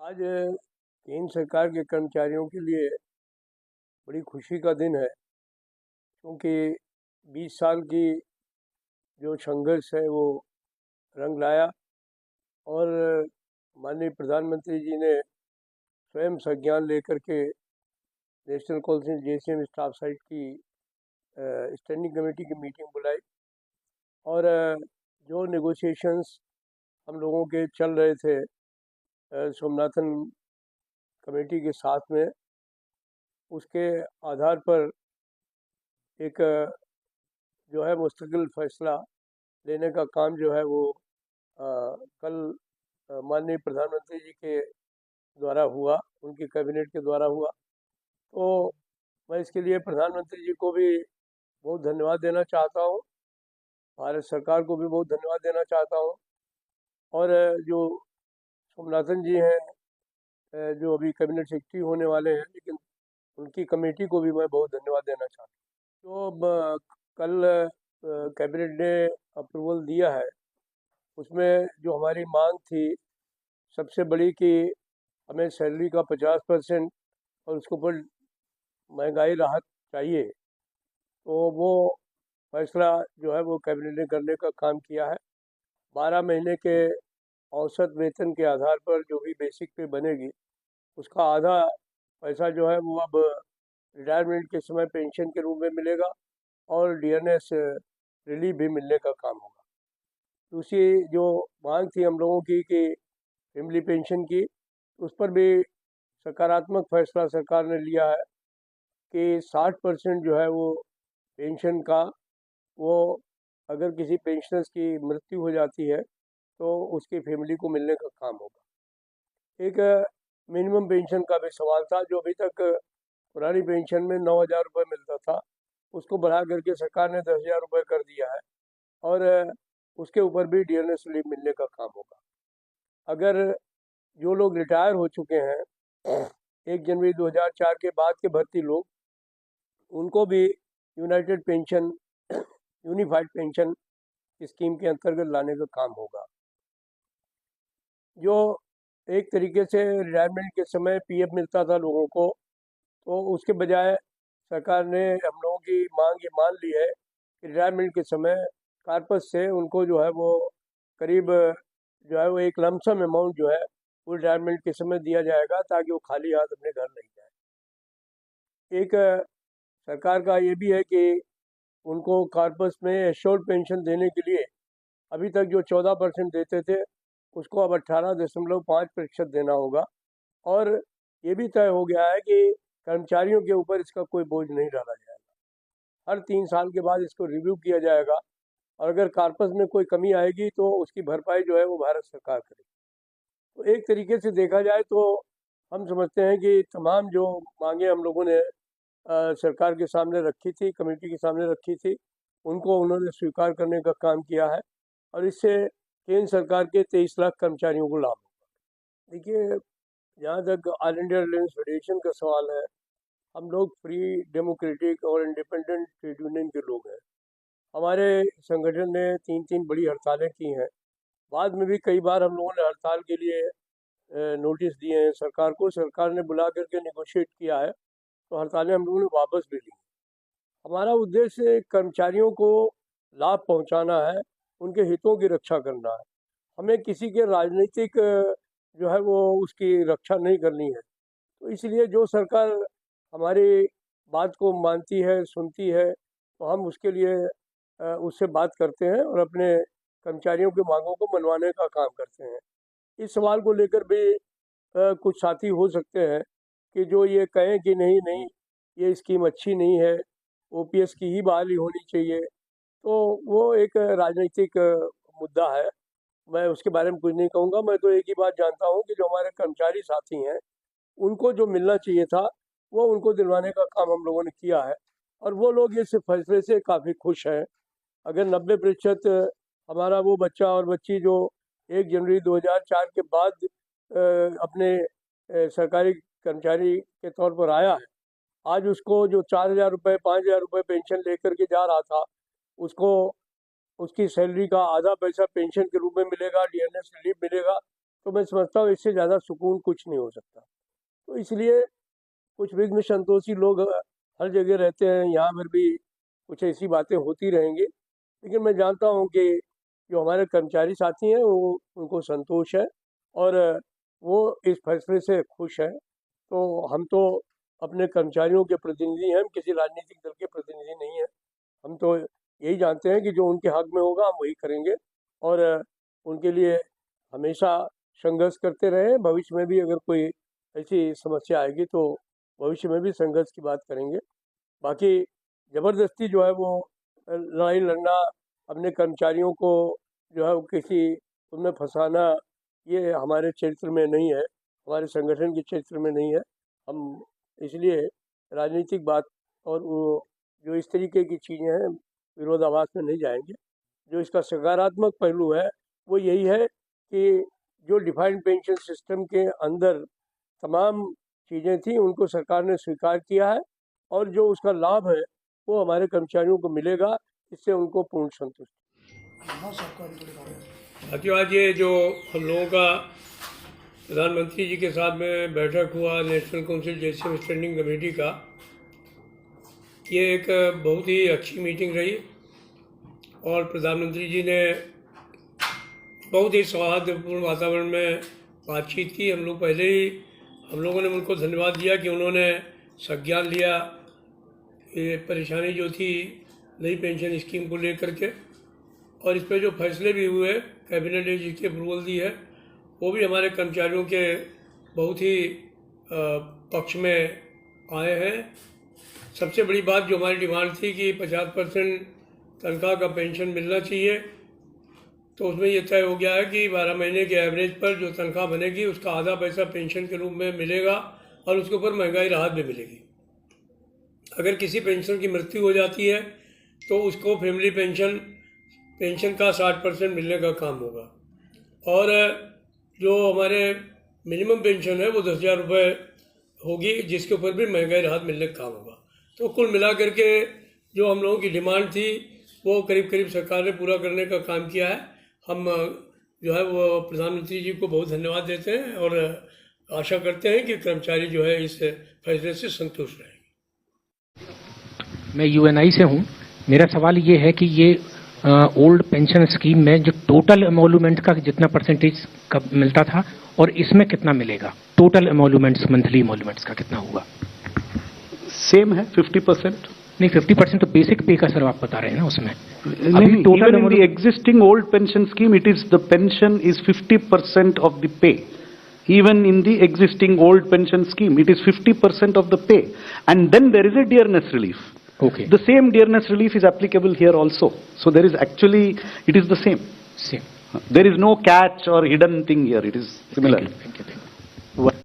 आज केंद्र सरकार के कर्मचारियों के लिए बड़ी खुशी का दिन है, क्योंकि 20 साल की जो संघर्ष है वो रंग लाया और माननीय प्रधानमंत्री जी ने स्वयं संज्ञान लेकर के national council JCM staff site की स्टैंडिंग कमेटी की मीटिंग बुलाई और जो नेगोशिएशंस हम लोगों के चल रहे थे सोमनाथन कमेटी के साथ में, उसके आधार पर एक जो है मुस्तकिल फैसला लेने का काम जो है वो कल माननीय प्रधानमंत्री जी के द्वारा हुआ, उनकी कैबिनेट के द्वारा हुआ। तो मैं इसके लिए प्रधानमंत्री जी को भी बहुत धन्यवाद देना चाहता हूँ, भारत सरकार को भी बहुत धन्यवाद देना चाहता हूँ और जो सोमनाथन जी हैं जो अभी कैबिनेट सेक्रेटरी होने वाले हैं, लेकिन उनकी कमेटी को भी मैं बहुत धन्यवाद देना चाहता हूँ। तो कल कैबिनेट ने अप्रूवल दिया है, उसमें जो हमारी मांग थी सबसे बड़ी कि हमें सैलरी का 50% और उसके ऊपर महंगाई राहत चाहिए, तो वो फैसला जो है वो कैबिनेट ने करने का काम किया है। 12 महीने के औसत वेतन के आधार पर जो भी बेसिक पे बनेगी, उसका आधा पैसा जो है वो अब रिटायरमेंट के समय पेंशन के रूप में मिलेगा और डीएनएस रिलीफ भी मिलने का काम होगा। दूसरी जो मांग थी हम लोगों की कि फैमिली पेंशन की, उस पर भी सकारात्मक फैसला सरकार ने लिया है कि 60% जो है वो पेंशन का, वो अगर किसी पेंशनर्स की मृत्यु हो जाती है तो उसकी फैमिली को मिलने का काम होगा। एक मिनिमम पेंशन का भी सवाल था, जो अभी तक पुरानी पेंशन में 9,000 रुपये मिलता था, उसको बढ़ा करके सरकार ने 10,000 रुपये कर दिया है और उसके ऊपर भी डीएनएस रिलीफ मिलने का काम होगा। अगर जो लोग रिटायर हो चुके हैं 1 जनवरी 2004 के बाद के भर्ती लोग, उनको भी United pension unified pension scheme के अंतर्गत लाने का काम होगा। जो एक तरीके से रिटायरमेंट के समय पीएफ मिलता था लोगों को, तो उसके बजाय सरकार ने हम लोगों की मांग ये मान ली है कि रिटायरमेंट के समय कार्पस से उनको जो है वो करीब जो है वो एक लमसम अमाउंट जो है वो रिटायरमेंट के समय दिया जाएगा, ताकि वो खाली हाथ अपने घर नहीं जाए। एक सरकार का ये भी है कि उनको कार्पस में एश्योर्ड पेंशन देने के लिए अभी तक जो 14% देते थे, उसको अब 18.5% देना होगा और ये भी तय हो गया है कि कर्मचारियों के ऊपर इसका कोई बोझ नहीं डाला जाएगा। हर 3 साल के बाद इसको रिव्यू किया जाएगा और अगर कार्पस में कोई कमी आएगी तो उसकी भरपाई जो है वो भारत सरकार करेगी। तो एक तरीके से देखा जाए तो हम समझते हैं कि तमाम जो मांगे हम लोगों ने सरकार के सामने रखी थी, कमेटी के सामने रखी थी, उनको उन्होंने स्वीकार करने का काम किया है और इससे केंद्र सरकार के 23 लाख कर्मचारियों को लाभ होगा। देखिए, जहाँ तक ऑल इंडिया रिलायंस फेडरेशन का सवाल है, हम लोग फ्री, डेमोक्रेटिक और इंडिपेंडेंट ट्रेड यूनियन के लोग हैं। हमारे संगठन ने 3 बड़ी हड़तालें की हैं। बाद में भी कई बार हम लोगों ने हड़ताल के लिए नोटिस दिए हैं सरकार को, सरकार ने बुला करके निगोशिएट किया है, तो हड़तालें हम लोगों ने वापस भी ली। हमारा उद्देश्य कर्मचारियों को लाभ पहुंचाना है, उनके हितों की रक्षा करना है। हमें किसी के राजनीतिक जो है वो उसकी रक्षा नहीं करनी है। तो इसलिए जो सरकार हमारी बात को मानती है, सुनती है, तो हम उसके लिए उससे बात करते हैं और अपने कर्मचारियों की मांगों को मनवाने का काम करते हैं। इस सवाल को लेकर भी कुछ साथी हो सकते हैं कि जो ये कहें कि नहीं नहीं, ये स्कीम अच्छी नहीं है, ओपीएस की ही बहाली होनी चाहिए, तो वो एक राजनीतिक मुद्दा है। मैं उसके बारे में कुछ नहीं कहूँगा। मैं तो एक ही बात जानता हूँ कि जो हमारे कर्मचारी साथी हैं, उनको जो मिलना चाहिए था वो उनको दिलवाने का काम हम लोगों ने किया है और वो लोग इस फैसले से काफ़ी खुश हैं। अगर 90% हमारा वो बच्चा और बच्ची जो 1 जनवरी 2004 के बाद अपने सरकारी कर्मचारी के तौर पर आया है, आज उसको जो 4,000 रुपये 5,000 रुपये पेंशन लेकर के जा रहा था, उसको उसकी सैलरी का आधा पैसा पेंशन के रूप में मिलेगा, डीएनएस रिलीफ मिलेगा तो मैं समझता हूँ इससे ज़्यादा सुकून कुछ नहीं हो सकता। तो इसलिए कुछ विघ्न संतोषी लोग हर जगह रहते हैं, यहाँ पर भी कुछ ऐसी बातें होती रहेंगी, लेकिन मैं जानता हूँ कि जो हमारे कर्मचारी साथी हैं वो उनको संतोष है और वो इस फैसले से खुश हैं। तो हम तो अपने कर्मचारियों के प्रतिनिधि हैं, हम किसी राजनीतिक दल के प्रतिनिधि नहीं हैं। हम तो यही जानते हैं कि जो उनके हक में होगा हम वही करेंगे और उनके लिए हमेशा संघर्ष करते रहे। भविष्य में भी अगर कोई ऐसी समस्या आएगी तो भविष्य में भी संघर्ष की बात करेंगे। बाकी ज़बरदस्ती जो है वो लड़ाई लड़ना, अपने कर्मचारियों को जो है वो किसी उनमें फंसाना, ये हमारे क्षेत्र में नहीं है, हमारे संगठन के क्षेत्र में नहीं है। हम इसलिए राजनीतिक बात और वो जो इस तरीके की चीज़ें हैं विरोधाभास में नहीं जाएंगे। जो इसका सकारात्मक पहलू है वो यही है कि जो डिफाइंड पेंशन सिस्टम के अंदर तमाम चीज़ें थी उनको सरकार ने स्वीकार किया है और जो उसका लाभ है वो हमारे कर्मचारियों को मिलेगा, इससे उनको पूर्ण संतुष्टि। बाकी आज ये जो हम लोगों का प्रधानमंत्री जी के साथ में बैठक हुआ national council JCM standing committee का, ये एक बहुत ही अच्छी मीटिंग रही और प्रधानमंत्री जी ने बहुत ही सौहार्दपूर्ण वातावरण में बातचीत की। हम लोगों ने उनको धन्यवाद दिया कि उन्होंने संज्ञान लिया ये परेशानी जो थी नई पेंशन स्कीम को लेकर के, और इस पर जो फैसले भी हुए कैबिनेट ने जिसकी अप्रूवल दी है वो भी हमारे कर्मचारियों के बहुत ही पक्ष में आए हैं। सबसे बड़ी बात जो हमारी डिमांड थी कि 50% तनख्वाह का पेंशन मिलना चाहिए, तो उसमें ये तय हो गया है कि 12 महीने के एवरेज पर जो तनख्वाह बनेगी उसका आधा पैसा पेंशन के रूप में मिलेगा और उसके ऊपर महंगाई राहत भी मिलेगी। अगर किसी पेंशन की मृत्यु हो जाती है तो उसको फैमिली पेंशन का 60% मिलने का काम होगा और जो हमारे मिनिमम पेंशन है वो 10,000 रुपये होगी, जिसके ऊपर भी महंगाई राहत मिलने का काम होगा। तो कुल मिला करके जो हम लोगों की डिमांड थी वो करीब करीब सरकार ने पूरा करने का काम किया है। हम जो है वो प्रधानमंत्री जी को बहुत धन्यवाद देते हैं और आशा करते हैं कि कर्मचारी जो है इस फैसले से संतुष्ट रहेंगे। मैं यूएनआई से हूँ। मेरा सवाल ये है कि ये ओल्ड पेंशन स्कीम में जो टोटल एमोल्यूमेंट का जितना परसेंटेज का मिलता था और इसमें कितना मिलेगा, टोटल एमोल्यूमेंट्स मंथली एमोल्यूमेंट्स का कितना होगा? सेम है 50%। नहीं 50% तो बेसिक पे का सर आप बता रहे हैं ना, उसमें नहीं, total in the existing old pension scheme it is the pension is 50% of the pay. Even in the existing old pension scheme, it is 50% of the pay. And then there is a dearness relief. Okay. The same dearness relief is applicable here also. So there is actually, it is the same. Same. There is no catch or hidden thing here. It is similar. Thank you.